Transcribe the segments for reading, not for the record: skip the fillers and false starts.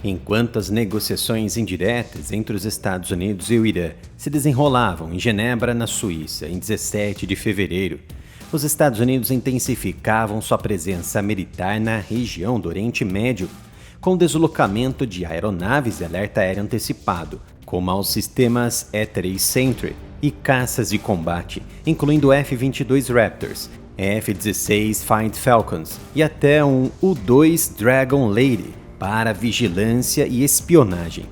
Enquanto as negociações indiretas entre os Estados Unidos e o Irã se desenrolavam em Genebra, na Suíça, em 17 de fevereiro, os Estados Unidos intensificavam sua presença militar na região do Oriente Médio, com o deslocamento de aeronaves de alerta aéreo antecipado, como aos sistemas E-3 Sentry e caças de combate, incluindo F-22 Raptors, F-16 Fighting Falcons e até um U-2 Dragon Lady, para vigilância e espionagem.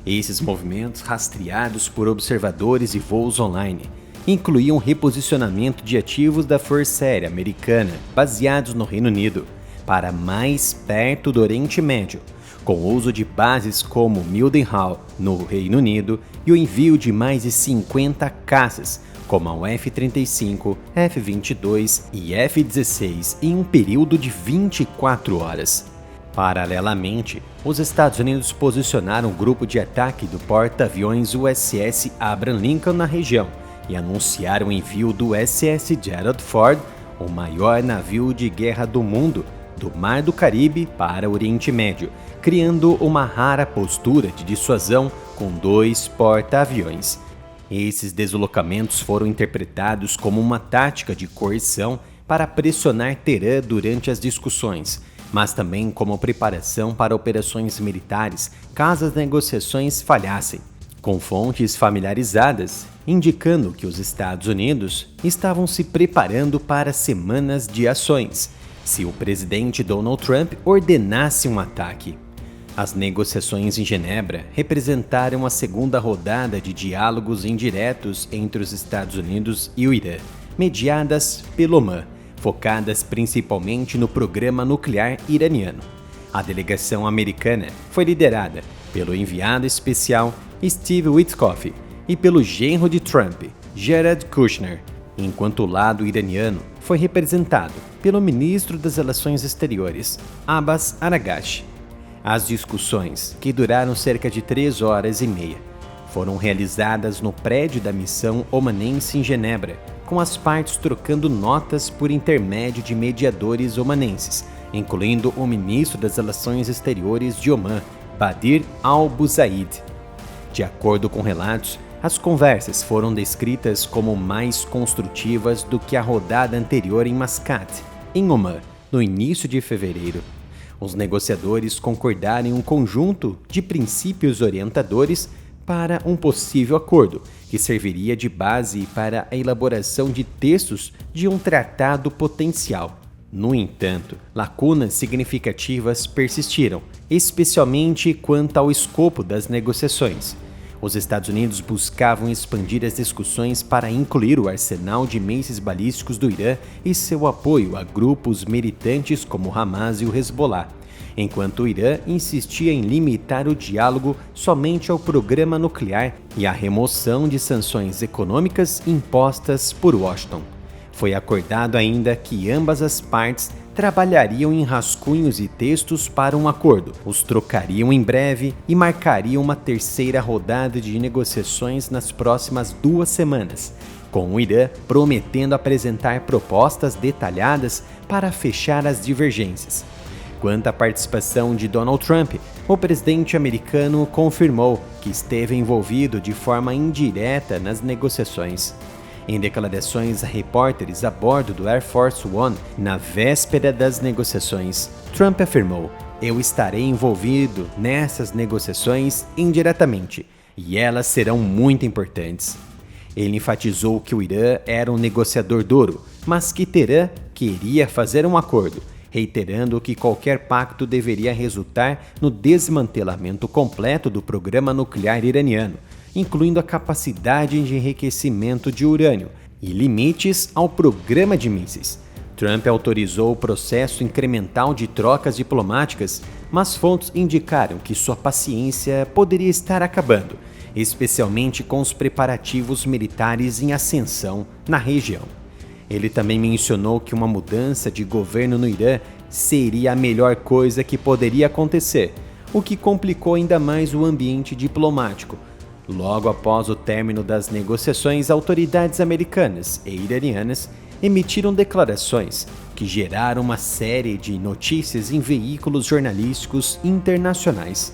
Esses movimentos, rastreados por observadores e voos online, incluíam reposicionamento de ativos da Força Aérea Americana, baseados no Reino Unido, para mais perto do Oriente Médio, com o uso de bases como Mildenhall, no Reino Unido, e o envio de mais de 50 caças, como a F-35, F-22 e F-16, em um período de 24 horas. Paralelamente, os Estados Unidos posicionaram um grupo de ataque do porta-aviões USS Abraham Lincoln na região e anunciaram o envio do USS Gerald Ford, o maior navio de guerra do mundo, do Mar do Caribe para o Oriente Médio, criando uma rara postura de dissuasão com 2 porta-aviões. Esses deslocamentos foram interpretados como uma tática de coerção para pressionar Teherã durante as discussões, mas também como preparação para operações militares caso as negociações falhassem, com fontes familiarizadas indicando que os Estados Unidos estavam se preparando para semanas de ações, se o presidente Donald Trump ordenasse um ataque. As negociações em Genebra representaram a segunda rodada de diálogos indiretos entre os Estados Unidos e o Irã, mediadas pelo Oman, focadas principalmente no programa nuclear iraniano. A delegação americana foi liderada pelo enviado especial Steve Witkoff e pelo genro de Trump, Jared Kushner, enquanto o lado iraniano foi representado pelo ministro das Relações Exteriores, Abbas Araghchi. As discussões, que duraram cerca de 3 horas e meia, foram realizadas no prédio da missão omanense em Genebra, com as partes trocando notas por intermédio de mediadores omanenses, incluindo o ministro das Relações Exteriores de Oman, Badir Al-Busaid. De acordo com relatos, as conversas foram descritas como mais construtivas do que a rodada anterior em Mascat, em Oman, no início de fevereiro. Os negociadores concordaram em um conjunto de princípios orientadores para um possível acordo, que serviria de base para a elaboração de textos de um tratado potencial. No entanto, lacunas significativas persistiram, especialmente quanto ao escopo das negociações. Os Estados Unidos buscavam expandir as discussões para incluir o arsenal de mísseis balísticos do Irã e seu apoio a grupos militantes como o Hamas e o Hezbollah, enquanto o Irã insistia em limitar o diálogo somente ao programa nuclear e à remoção de sanções econômicas impostas por Washington. Foi acordado ainda que ambas as partes trabalhariam em rascunhos e textos para um acordo, os trocariam em breve e marcariam uma terceira rodada de negociações nas próximas 2 semanas, com o Irã prometendo apresentar propostas detalhadas para fechar as divergências. Quanto à participação de Donald Trump, o presidente americano confirmou que esteve envolvido de forma indireta nas negociações. Em declarações a repórteres a bordo do Air Force One, na véspera das negociações, Trump afirmou: "Eu estarei envolvido nessas negociações indiretamente, e elas serão muito importantes." Ele enfatizou que o Irã era um negociador duro, mas que Teherã queria fazer um acordo, reiterando que qualquer pacto deveria resultar no desmantelamento completo do programa nuclear iraniano, incluindo a capacidade de enriquecimento de urânio e limites ao programa de mísseis. Trump autorizou o processo incremental de trocas diplomáticas, mas fontes indicaram que sua paciência poderia estar acabando, especialmente com os preparativos militares em ascensão na região. Ele também mencionou que uma mudança de governo no Irã seria a melhor coisa que poderia acontecer, o que complicou ainda mais o ambiente diplomático. Logo após o término das negociações, autoridades americanas e iranianas emitiram declarações que geraram uma série de notícias em veículos jornalísticos internacionais.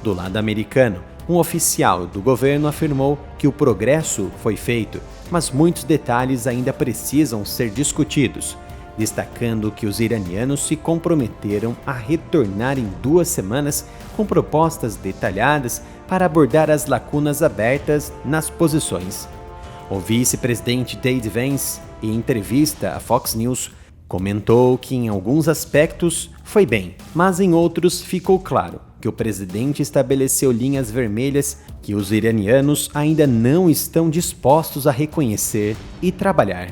Do lado americano, um oficial do governo afirmou que o progresso foi feito, mas muitos detalhes ainda precisam ser discutidos, destacando que os iranianos se comprometeram a retornar em 2 semanas com propostas detalhadas para abordar as lacunas abertas nas posições. O vice-presidente Dave Vance, em entrevista à Fox News, comentou que em alguns aspectos foi bem, mas em outros ficou claro que o presidente estabeleceu linhas vermelhas que os iranianos ainda não estão dispostos a reconhecer e trabalhar.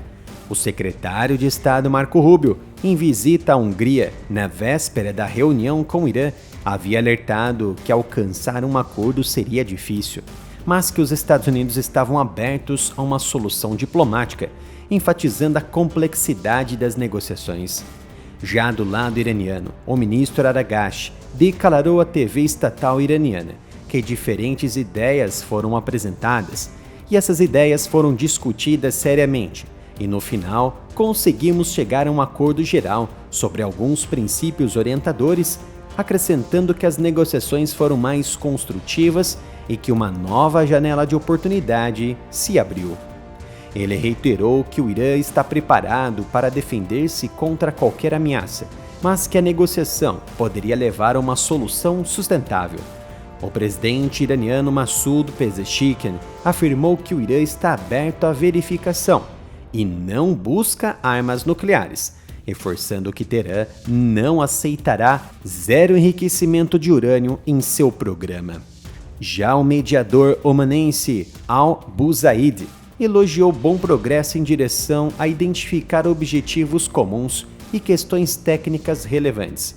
O secretário de Estado Marco Rubio, em visita à Hungria na véspera da reunião com o Irã, havia alertado que alcançar um acordo seria difícil, mas que os Estados Unidos estavam abertos a uma solução diplomática, enfatizando a complexidade das negociações. Já do lado iraniano, o ministro Aragashi declarou à TV estatal iraniana que diferentes ideias foram apresentadas e essas ideias foram discutidas seriamente e, no final, conseguimos chegar a um acordo geral sobre alguns princípios orientadores, acrescentando que as negociações foram mais construtivas e que uma nova janela de oportunidade se abriu. Ele reiterou que o Irã está preparado para defender-se contra qualquer ameaça, mas que a negociação poderia levar a uma solução sustentável. O presidente iraniano Massoud Pezeshkian afirmou que o Irã está aberto à verificação e não busca armas nucleares, reforçando que Teherã não aceitará zero enriquecimento de urânio em seu programa. Já o mediador omanense Al-Buzaid elogiou bom progresso em direção a identificar objetivos comuns e questões técnicas relevantes.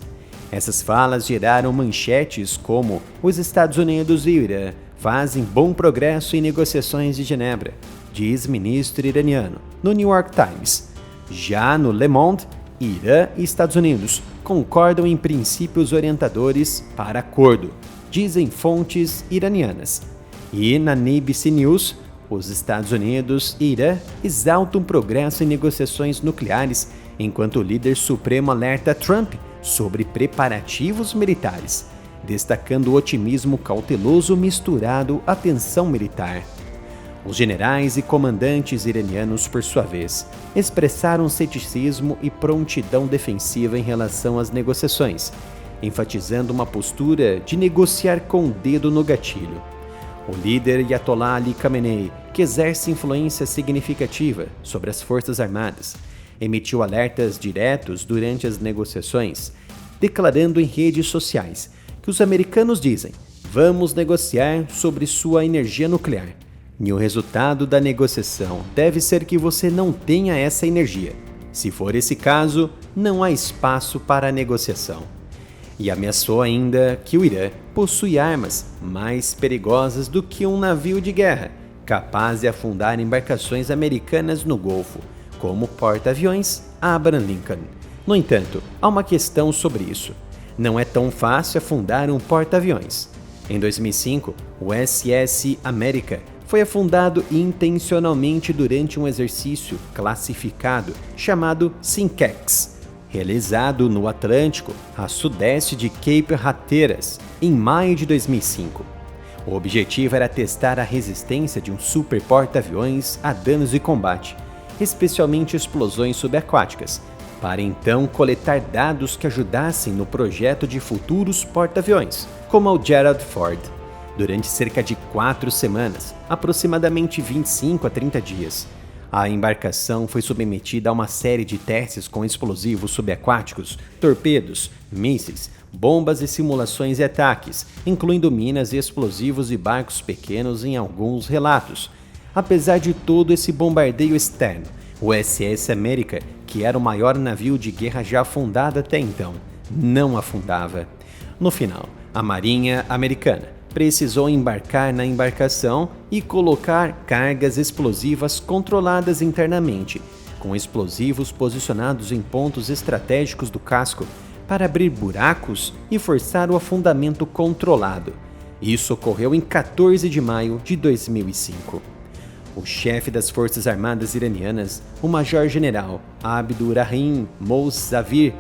Essas falas geraram manchetes como os Estados Unidos e o Irã fazem bom progresso em negociações de Genebra, diz ministro iraniano, no New York Times. Já no Le Monde, Irã e Estados Unidos concordam em princípios orientadores para acordo, dizem fontes iranianas. E na NBC News, os Estados Unidos e Irã exaltam progresso em negociações nucleares, enquanto o líder supremo alerta Trump sobre preparativos militares, destacando o otimismo cauteloso misturado à tensão militar. Os generais e comandantes iranianos, por sua vez, expressaram ceticismo e prontidão defensiva em relação às negociações, enfatizando uma postura de negociar com o dedo no gatilho. O líder Ayatollah Ali Khamenei, que exerce influência significativa sobre as Forças Armadas, emitiu alertas diretos durante as negociações, declarando em redes sociais que os americanos dizem: "Vamos negociar sobre sua energia nuclear. E o resultado da negociação deve ser que você não tenha essa energia. Se for esse caso, não há espaço para a negociação." E ameaçou ainda que o Irã possui armas mais perigosas do que um navio de guerra, capaz de afundar embarcações americanas no Golfo, como o porta-aviões Abraham Lincoln. No entanto, há uma questão sobre isso. Não é tão fácil afundar um porta-aviões. Em 2005, o SS America foi afundado intencionalmente durante um exercício classificado chamado Syncax, realizado no Atlântico, a sudeste de Cape Hatteras, em maio de 2005. O objetivo era testar a resistência de um super porta-aviões a danos de combate, especialmente explosões subaquáticas, para então coletar dados que ajudassem no projeto de futuros porta-aviões, como o Gerald Ford. Durante cerca de 4 semanas, aproximadamente 25 a 30 dias, a embarcação foi submetida a uma série de testes com explosivos subaquáticos, torpedos, mísseis, bombas e simulações de ataques, incluindo minas e explosivos de barcos pequenos em alguns relatos. Apesar de todo esse bombardeio externo, o SS America, que era o maior navio de guerra já afundado até então, não afundava. No final, a Marinha Americana precisou embarcar na embarcação e colocar cargas explosivas controladas internamente, com explosivos posicionados em pontos estratégicos do casco para abrir buracos e forçar o afundamento controlado. Isso ocorreu em 14 de maio de 2005. O chefe das Forças Armadas iranianas, o Major-General Abdurrahim Mousavi,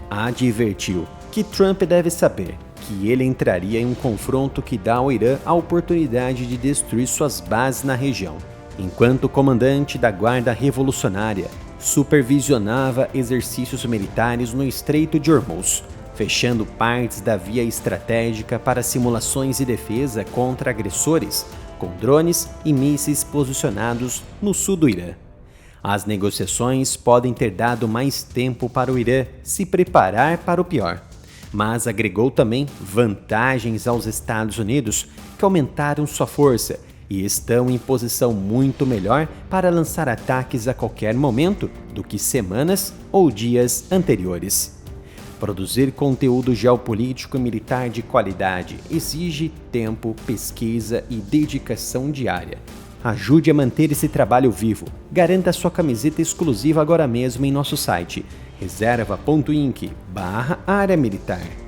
advertiu que Trump deve saber que ele entraria em um confronto que dá ao Irã a oportunidade de destruir suas bases na região, enquanto o comandante da Guarda Revolucionária supervisionava exercícios militares no Estreito de Hormuz, fechando partes da via estratégica para simulações e defesa contra agressores, com drones e mísseis posicionados no sul do Irã. As negociações podem ter dado mais tempo para o Irã se preparar para o pior, mas agregou também vantagens aos Estados Unidos, que aumentaram sua força e estão em posição muito melhor para lançar ataques a qualquer momento do que semanas ou dias anteriores. Produzir conteúdo geopolítico e militar de qualidade exige tempo, pesquisa e dedicação diária. Ajude a manter esse trabalho vivo. Garanta sua camiseta exclusiva agora mesmo em nosso site reserva.inc/área militar.